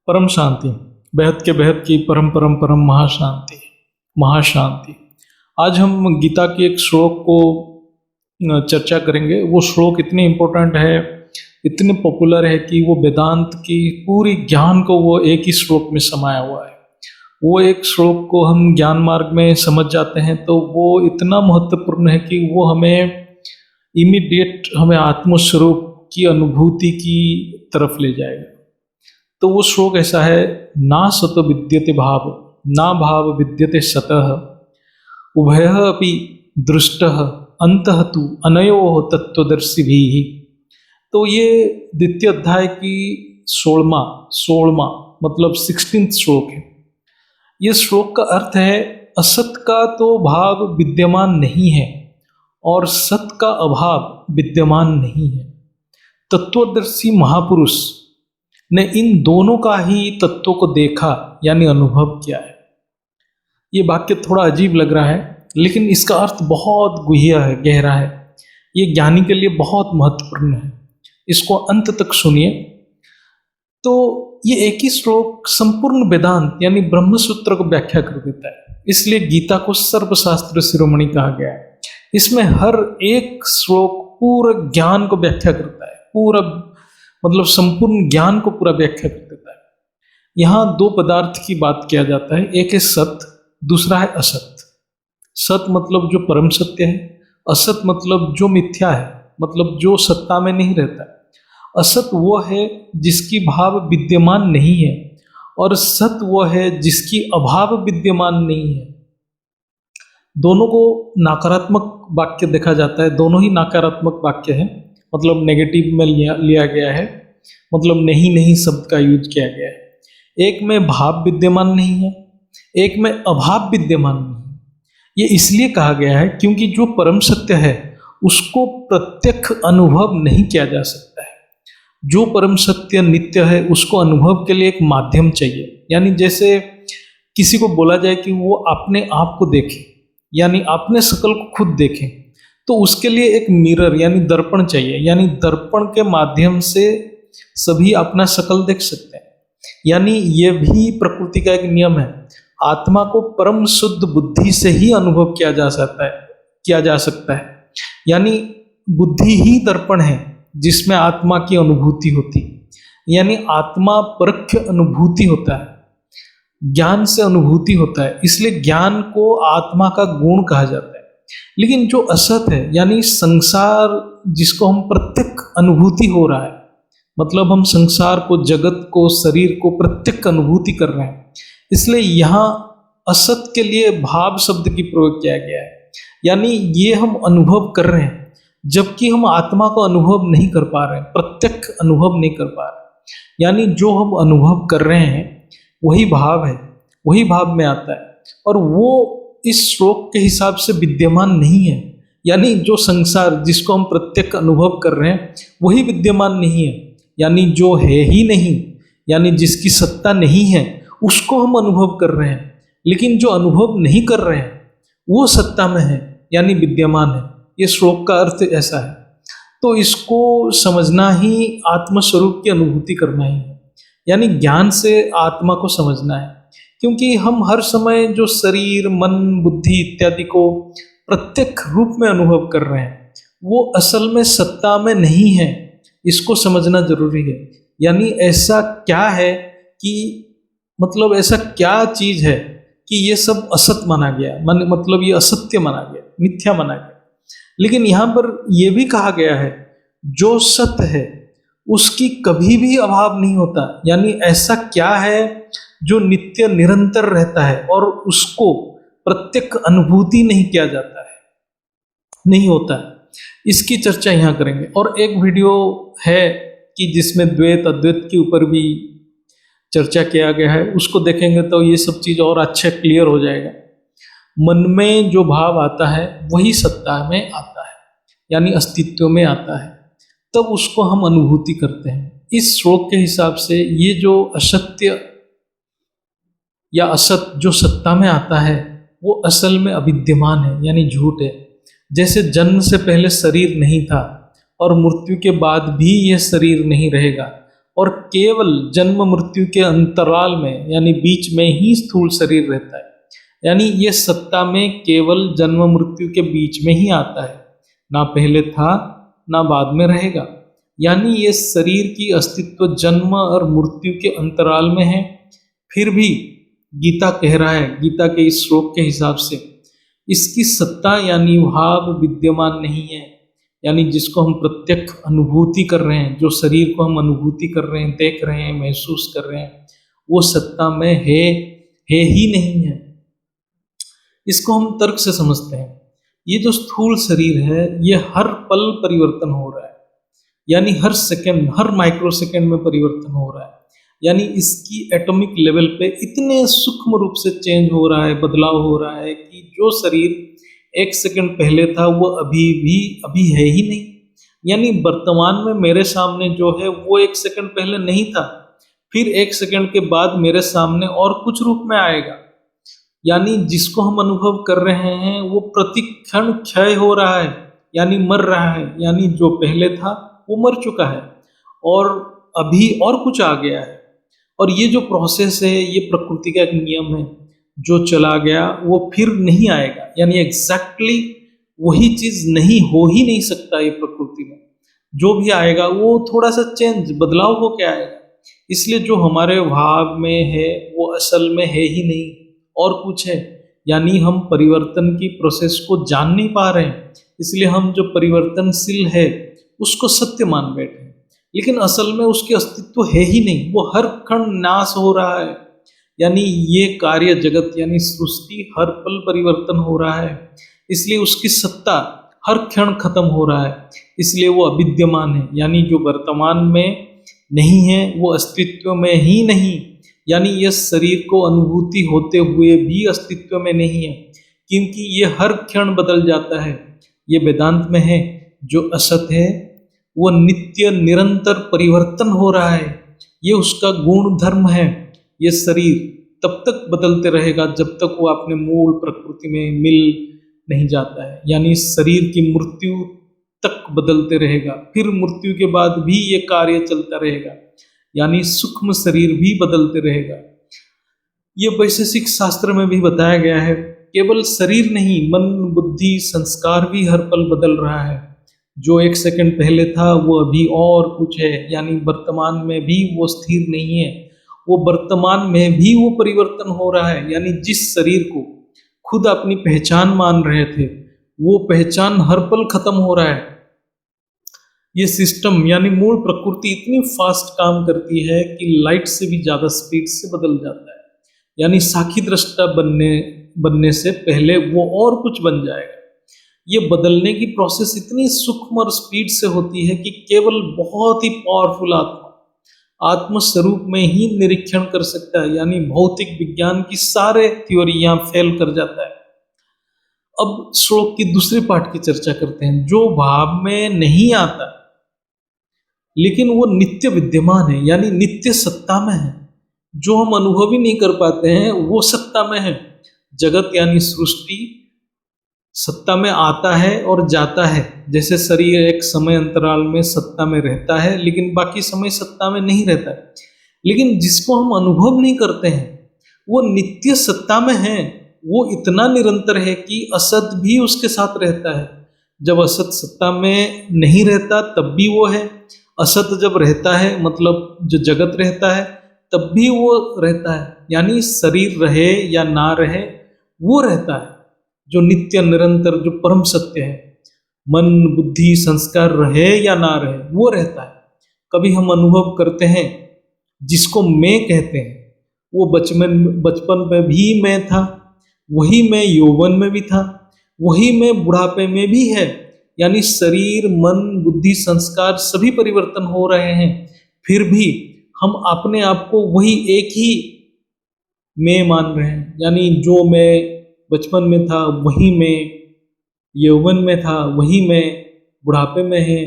परम शांति, बेहद के बेहद की परम परम परम महाशांति, महाशांति। आज हम गीता के एक श्लोक को चर्चा करेंगे। वो श्लोक इतनी इम्पोर्टेंट है, इतने पॉपुलर है कि वो वेदांत की पूरी ज्ञान को वो एक ही श्लोक में समाया हुआ है। वो एक श्लोक को हम ज्ञान मार्ग में समझ जाते हैं तो वो इतना महत्वपूर्ण है कि वो हमें इमीडिएट हमें आत्मस्वरूप की अनुभूति की तरफ ले जाएगा। तो वो श्लोक ऐसा है, ना सतो विद्यते भाव, ना भाव विद्यते सतः, उभयः अपि दृष्टः अंतः तु अनयोः तत्त्वदर्शिभिः। तो ये द्वितीय अध्याय की 16वां मतलब 16th श्लोक है। ये श्लोक का अर्थ है, असत का तो भाव विद्यमान नहीं है और सत का अभाव विद्यमान नहीं है। तत्वदर्शी महापुरुष ने इन दोनों का ही तत्व को देखा यानी अनुभव किया है। ये वाक्य थोड़ा अजीब लग रहा है, लेकिन इसका अर्थ बहुत गुह्य है, गहरा है। ये ज्ञानी के लिए बहुत महत्वपूर्ण है। इसको अंत तक सुनिए। तो ये एक ही श्लोक संपूर्ण वेदांत यानी ब्रह्मसूत्र को व्याख्या कर देता है। इसलिए गीता को सर्वशास्त्र शिरोमणि कहा गया है। इसमें हर एक श्लोक पूरा ज्ञान को व्याख्या करता है, पूरा मतलब संपूर्ण ज्ञान को पूरा व्याख्या कर देता है। यहाँ दो पदार्थ की बात किया जाता है, एक है सत, दूसरा है असत। सत मतलब जो परम सत्य है, असत मतलब जो मिथ्या है, मतलब जो सत्ता में नहीं रहता। असत वो है जिसकी भाव विद्यमान नहीं है और सत वो है जिसकी अभाव विद्यमान नहीं है। दोनों को नकारात्मक वाक्य देखा जाता है, दोनों ही नकारात्मक वाक्य है, मतलब नेगेटिव में लिया गया है, मतलब नहीं शब्द का यूज किया गया है। एक में भाव विद्यमान नहीं है, एक में अभाव विद्यमान नहीं है। ये इसलिए कहा गया है क्योंकि जो परम सत्य है उसको प्रत्यक्ष अनुभव नहीं किया जा सकता है। जो परम सत्य नित्य है उसको अनुभव के लिए एक माध्यम चाहिए। यानी जैसे किसी को बोला जाए कि वो अपने आप को देखे, यानी अपने शकल को खुद देखे, तो उसके लिए एक मिरर यानी दर्पण चाहिए। यानी दर्पण के माध्यम से सभी अपना शकल देख सकते हैं। यानी ये भी प्रकृति का एक नियम है। आत्मा को परम शुद्ध बुद्धि से ही अनुभव किया जा सकता है। यानी बुद्धि ही दर्पण है जिसमें आत्मा की अनुभूति होती है। यानी आत्मा परख्य अनुभूति होता है, ज्ञान से अनुभूति होता है, इसलिए ज्ञान को आत्मा का गुण कहा जाता है। लेकिन जो असत है यानी संसार, जिसको हम प्रत्यक्ष अनुभूति हो रहा है, मतलब हम संसार को, जगत को, शरीर को प्रत्यक्ष अनुभूति कर रहे हैं, इसलिए यहाँ असत के लिए भाव शब्द की प्रयोग किया गया है। यानी ये हम अनुभव कर रहे हैं जबकि हम आत्मा को अनुभव नहीं कर पा रहे हैं, प्रत्यक्ष अनुभव नहीं कर पा रहे। यानी जो हम अनुभव कर रहे हैं वही भाव है, वही भाव में आता है और वो इस श्लोक के हिसाब से विद्यमान नहीं है। यानी जो संसार जिसको हम प्रत्यक्ष अनुभव कर रहे हैं वही विद्यमान नहीं है। यानी जो है ही नहीं, यानी जिसकी सत्ता नहीं है उसको हम अनुभव कर रहे हैं, लेकिन जो अनुभव नहीं कर रहे हैं वो सत्ता में है यानी विद्यमान है। ये श्लोक का अर्थ ऐसा है। तो इसको समझना ही आत्मस्वरूप की अनुभूति करना ही है, यानी ज्ञान से आत्मा को समझना है। क्योंकि हम हर समय जो शरीर, मन, बुद्धि इत्यादि को प्रत्यक्ष रूप में अनुभव कर रहे हैं वो असल में सत्ता में नहीं है, इसको समझना जरूरी है। यानी ऐसा क्या है कि मतलब ऐसा क्या चीज है कि ये सब असत माना गया, मतलब ये असत्य माना गया, मिथ्या माना गया। लेकिन यहाँ पर यह भी कहा गया है जो सत्य है उसकी कभी भी अभाव नहीं होता। यानी ऐसा क्या है जो नित्य निरंतर रहता है और उसको प्रत्यक्ष अनुभूति नहीं किया जाता है, नहीं होता है। इसकी चर्चा यहाँ करेंगे। और एक वीडियो है कि जिसमें द्वैत अद्वैत के ऊपर भी चर्चा किया गया है, उसको देखेंगे तो ये सब चीज़ और अच्छा क्लियर हो जाएगा। मन में जो भाव आता है वही सत्ता में आता है, यानी अस्तित्व में आता है, तब उसको हम अनुभूति करते हैं। इस श्लोक के हिसाब से ये जो असत्य या असत जो सत्ता में आता है वो असल में अविद्यमान है, यानी झूठ है। जैसे जन्म से पहले शरीर नहीं था और मृत्यु के बाद भी यह शरीर नहीं रहेगा, और केवल जन्म मृत्यु के अंतराल में यानी बीच में ही स्थूल शरीर रहता है। यानी ये सत्ता में केवल जन्म मृत्यु के बीच में ही आता है, ना पहले था ना बाद में रहेगा। यानी ये शरीर की अस्तित्व जन्म और मृत्यु के अंतराल में है। फिर भी गीता कह रहा है, गीता के इस श्लोक के हिसाब से, इसकी सत्ता यानी भाव विद्यमान नहीं है। यानी जिसको हम प्रत्यक्ष अनुभूति कर रहे हैं, जो शरीर को हम अनुभूति कर रहे हैं, देख रहे हैं, महसूस कर रहे हैं, वो सत्ता में है ही नहीं है। इसको हम तर्क से समझते हैं। ये जो स्थूल शरीर है, ये हर पल परिवर्तन हो रहा है, यानी हर सेकंड, हर माइक्रो सेकंड में परिवर्तन हो रहा है। यानी इसकी एटॉमिक लेवल पे इतने सूक्ष्म रूप से चेंज हो रहा है, बदलाव हो रहा है कि जो शरीर एक सेकंड पहले था वो अभी है ही नहीं। यानी वर्तमान में मेरे सामने जो है वो एक सेकंड पहले नहीं था, फिर एक सेकंड के बाद मेरे सामने और कुछ रूप में आएगा। यानी जिसको हम अनुभव कर रहे हैं वो प्रतिक्षण क्षय हो रहा है, यानी मर रहा है। यानी जो पहले था वो मर चुका है और अभी और कुछ आ गया है। और ये जो प्रोसेस है, ये प्रकृति का एक नियम है, जो चला गया वो फिर नहीं आएगा। यानी एग्जैक्टली वही चीज नहीं हो ही नहीं सकता ये प्रकृति में। जो भी आएगा वो थोड़ा सा चेंज, बदलाव होके आएगा। इसलिए जो हमारे भाव में है वो असल में है ही नहीं, और कुछ है। यानी हम परिवर्तन की प्रोसेस को जान नहीं पा रहे हैं, इसलिए हम जो परिवर्तनशील है उसको सत्य मान बैठे हैं, लेकिन असल में उसके अस्तित्व है ही नहीं। वो हर क्षण नाश हो रहा है। यानी ये कार्य जगत यानी सृष्टि हर पल परिवर्तन हो रहा है, इसलिए उसकी सत्ता हर क्षण खत्म हो रहा है, इसलिए वो अविद्यमान है। यानी जो वर्तमान में नहीं है वो अस्तित्व में ही नहीं। यानी ये शरीर को अनुभूति होते हुए भी अस्तित्व में नहीं है, क्योंकि ये हर क्षण बदल जाता है। ये वेदांत में है, जो असत है वो नित्य निरंतर परिवर्तन हो रहा है, ये उसका गुण धर्म है। ये शरीर तब तक बदलते रहेगा जब तक वो अपने मूल प्रकृति में मिल नहीं जाता है। यानी शरीर की मृत्यु तक बदलते रहेगा, फिर मृत्यु के बाद भी ये कार्य चलता रहेगा, यानी सूक्ष्म शरीर भी बदलते रहेगा। ये वैशेषिक शास्त्र में भी बताया गया है। केवल शरीर नहीं, मन बुद्धि संस्कार भी हर पल बदल रहा है। जो एक सेकंड पहले था वो अभी और कुछ है। यानी वर्तमान में भी वो स्थिर नहीं है, वो वर्तमान में भी वो परिवर्तन हो रहा है। यानी जिस शरीर को खुद अपनी पहचान मान रहे थे, वो पहचान हर पल खत्म हो रहा है। ये सिस्टम यानी मूल प्रकृति इतनी फास्ट काम करती है कि लाइट से भी ज्यादा स्पीड से बदल जाता है। यानी साक्षी दृष्टा बनने से पहले वो और कुछ बन जाएगा। ये बदलने की प्रोसेस इतनी सूक्ष्म और स्पीड से होती है कि केवल बहुत ही पावरफुल आत्म स्वरूप में ही निरीक्षण कर सकता है। यानी भौतिक विज्ञान की सारे थ्योरी यहाँ फेल कर जाता है। अब श्लोक की दूसरे पार्ट की चर्चा करते हैं। जो भाव में नहीं आता लेकिन वो नित्य विद्यमान है, यानी नित्य सत्ता में है। जो हम अनुभव ही नहीं कर पाते हैं वो सत्ता में है। जगत यानी सृष्टि सत्ता में आता है और जाता है। जैसे शरीर एक समय अंतराल में सत्ता में रहता है, लेकिन बाकी समय सत्ता में नहीं रहता है। लेकिन जिसको हम अनुभव नहीं करते हैं वो नित्य सत्ता में है। वो इतना निरंतर है कि असत भी उसके साथ रहता है। जब असत सत्ता में नहीं रहता तब भी वो है, असत जब रहता है मतलब जो जगत रहता है तब भी वो रहता है। यानी शरीर रहे या ना रहे वो रहता है, जो नित्य निरंतर, जो परम सत्य है। मन बुद्धि संस्कार रहे या ना रहे वो रहता है। कभी हम अनुभव करते हैं जिसको मैं कहते हैं, वो बचपन में भी मैं था, वही मैं यौवन में भी था, वही मैं बुढ़ापे में भी है। यानी शरीर मन बुद्धि संस्कार सभी परिवर्तन हो रहे हैं, फिर भी हम अपने आप को वही एक ही मैं मान रहे हैं। यानी जो मैं बचपन में था वही मैं यौवन में था, वही मैं बुढ़ापे में है,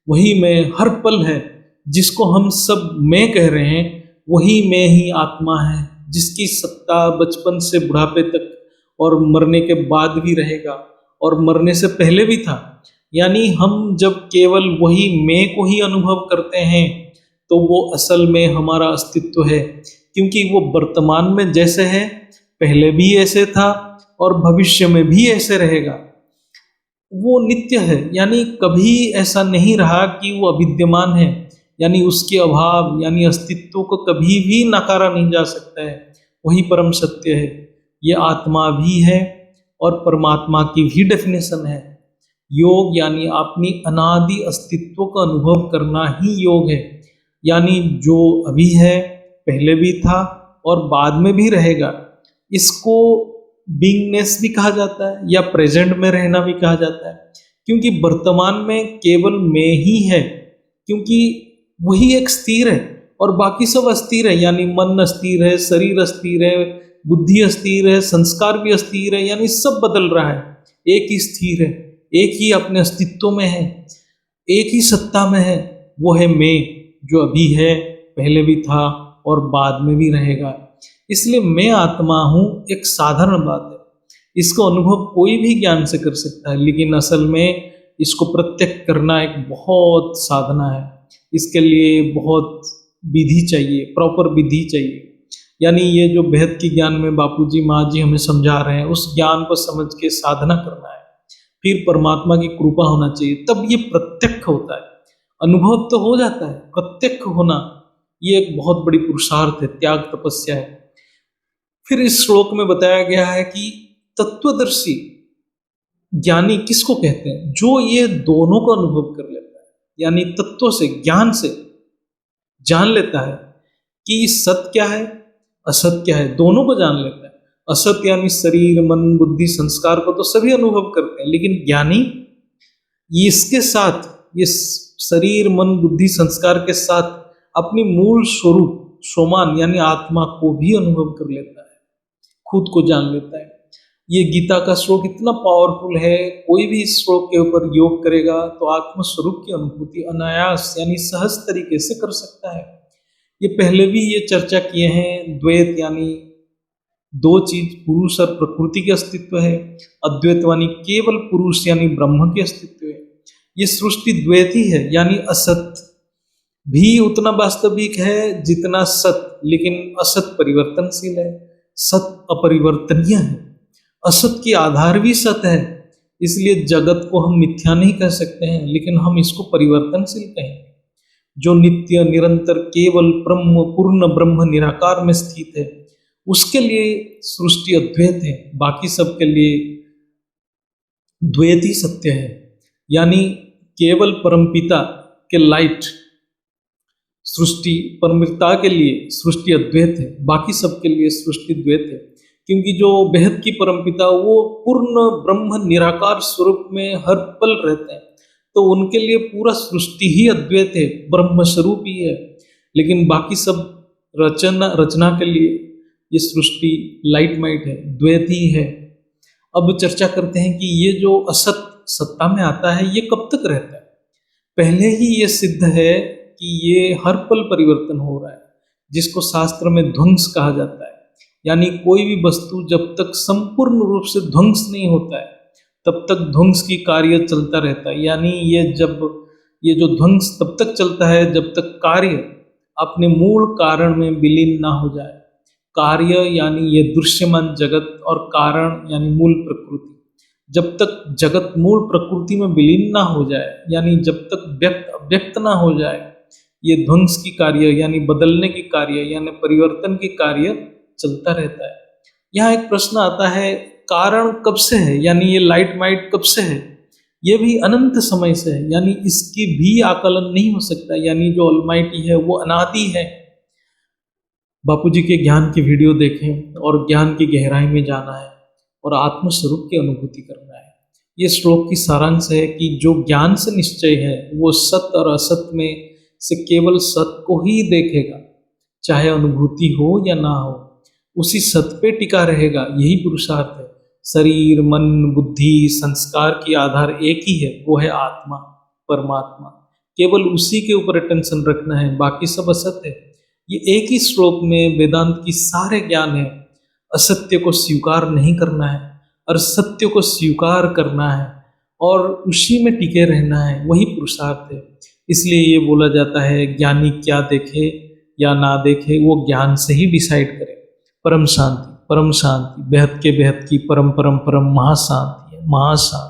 वही मैं हर पल है। जिसको हम सब मैं कह रहे हैं वही मैं ही आत्मा है, जिसकी सत्ता बचपन से बुढ़ापे तक और मरने के बाद भी रहेगा और मरने से पहले भी था। यानी हम जब केवल वही मैं को ही अनुभव करते हैं तो वो असल में हमारा अस्तित्व है, क्योंकि वो वर्तमान में जैसे है, पहले भी ऐसे था और भविष्य में भी ऐसे रहेगा। वो नित्य है, यानी कभी ऐसा नहीं रहा कि वो अविद्यमान है, यानी उसके अभाव यानी अस्तित्व को कभी भी नकारा नहीं जा सकता है। वही परम सत्य है। ये आत्मा भी है और परमात्मा की भी डेफिनेशन है। योग यानी अपनी अनादि अस्तित्व का अनुभव करना ही योग है, यानी जो अभी है, पहले भी था और बाद में भी रहेगा। इसको बीइंगनेस भी कहा जाता है या प्रेजेंट में रहना भी कहा जाता है, क्योंकि वर्तमान में केवल मैं ही है, क्योंकि वही एक स्थिर है और बाकी सब अस्थिर है, यानी मन अस्थिर है, शरीर अस्थिर है, बुद्धि अस्थिर है, संस्कार भी अस्थिर है, यानी सब बदल रहा है। एक ही स्थिर है, एक ही अपने अस्तित्व में है, एक ही सत्ता में है। वो है मैं, जो अभी है, पहले भी था और बाद में भी रहेगा। इसलिए मैं आत्मा हूँ एक साधारण बात है। इसको अनुभव कोई भी ज्ञान से कर सकता है, लेकिन असल में इसको प्रत्यक्ष करना एक बहुत साधना है। इसके लिए बहुत विधि चाहिए, प्रॉपर विधि चाहिए। यानी ये जो बेहद के ज्ञान में बापूजी माँ जी हमें समझा रहे हैं, उस ज्ञान को समझ के साधना करना है। फिर परमात्मा की कृपा होना चाहिए, तब ये प्रत्यक्ष होता है। अनुभव तो हो जाता है, प्रत्यक्ष होना ये एक बहुत बड़ी पुरुषार्थ है, त्याग तपस्या है। फिर इस श्लोक में बताया गया है कि तत्वदर्शी ज्ञानी किसको कहते हैं? जो ये दोनों को अनुभव कर लेता है, यानी तत्व से, ज्ञान से जान लेता है कि सत्य क्या है, असत क्या है, दोनों को जान लेता है। असत यानी शरीर, मन, बुद्धि, संस्कार को तो सभी अनुभव करते हैं, लेकिन ज्ञानी इसके साथ, ये शरीर, मन, बुद्धि, संस्कार के साथ अपनी मूल स्वरूप सोमान यानी आत्मा को भी अनुभव कर लेता है, खुद को जान लेता है। ये गीता का श्लोक इतना पावरफुल है, कोई भी इस श्लोक के ऊपर योग करेगा तो आत्म स्वरूप की अनुभूति अनायास यानी सहज तरीके से कर सकता है। ये पहले भी ये चर्चा किए हैं। द्वैत यानी दो चीज, पुरुष और प्रकृति के अस्तित्व है। अद्वैत यानी केवल पुरुष यानी ब्रह्म के अस्तित्व है। ये सृष्टि द्वैत ही है, यानी असत भी उतना वास्तविक है जितना सत, लेकिन असत परिवर्तनशील है, सत अपरिवर्तनीय है। असत की आधार भी सत है, इसलिए जगत को हम मिथ्या नहीं कह सकते हैं, लेकिन हम इसको परिवर्तनशील कहेंगे। जो नित्य, निरंतर, केवल ब्रह्म, पूर्ण ब्रह्म निराकार में स्थित है, उसके लिए सृष्टि अद्वैत है, बाकी सब के लिए द्वैत ही सत्य है। यानी केवल परमपिता के लाइट सृष्टि, परमपिता के लिए सृष्टि अद्वैत है, बाकी सब के लिए सृष्टि द्वैत है। क्योंकि जो बेहद की परमपिता वो पूर्ण ब्रह्म निराकार स्वरूप में हर पल रहते हैं, तो उनके लिए पूरा सृष्टि ही अद्वैत है, ब्रह्म स्वरूप ही है। लेकिन बाकी सब रचना के लिए ये सृष्टि लाइट माइट है, द्वैत ही है। अब चर्चा करते हैं कि ये जो असत सत्ता में आता है, ये कब तक रहता है? पहले ही ये सिद्ध है कि ये हर पल परिवर्तन हो रहा है, जिसको शास्त्र में ध्वंस कहा जाता है। यानी कोई भी वस्तु जब तक संपूर्ण रूप से ध्वंस नहीं होता है, तब तक ध्वंस की कार्य चलता रहता है। यानी ये जो ध्वंस तब तक चलता है जब तक कार्य अपने मूल कारण में विलीन ना हो जाए। कार्य यानी ये दृश्यमान जगत और कारण यानी मूल प्रकृति, जब तक जगत मूल प्रकृति में विलीन ना हो जाए, यानी जब तक व्यक्त अव्यक्त ना हो जाए, ये ध्वंस की कार्य यानी बदलने की कार्य यानी परिवर्तन की कार्य चलता रहता है। यहाँ एक प्रश्न आता है, कारण कब से है? यानी ये लाइट माइट कब से है? ये भी अनंत समय से है, यानी इसकी भी आकलन नहीं हो सकता। यानी जो अलमाइटी है वो अनादि है। बापूजी के ज्ञान की वीडियो देखें और ज्ञान की गहराई में जाना है और आत्म स्वरूप की अनुभूति करना है। ये श्लोक की सारांश है कि जो ज्ञान से निश्चय है वो सत्य और असत में से केवल सत्य को ही देखेगा, चाहे अनुभूति हो या ना हो, उसी सत्य पे टिका रहेगा। यही पुरुषार्थ है। शरीर, मन, बुद्धि, संस्कार की आधार एक ही है, वो है आत्मा, परमात्मा। केवल उसी के ऊपर अटेंशन रखना है, बाकी सब असत है। ये एक ही श्लोक में वेदांत की सारे ज्ञान है। असत्य को स्वीकार नहीं करना है और सत्य को स्वीकार करना है और उसी में टिके रहना है, वही पुरुषार्थ है। इसलिए ये बोला जाता है ज्ञानी क्या देखे या ना देखे वो ज्ञान से ही डिसाइड करे। परम शांति, बेहद के बेहद की परम परम परम महाशांति है, महाशांति।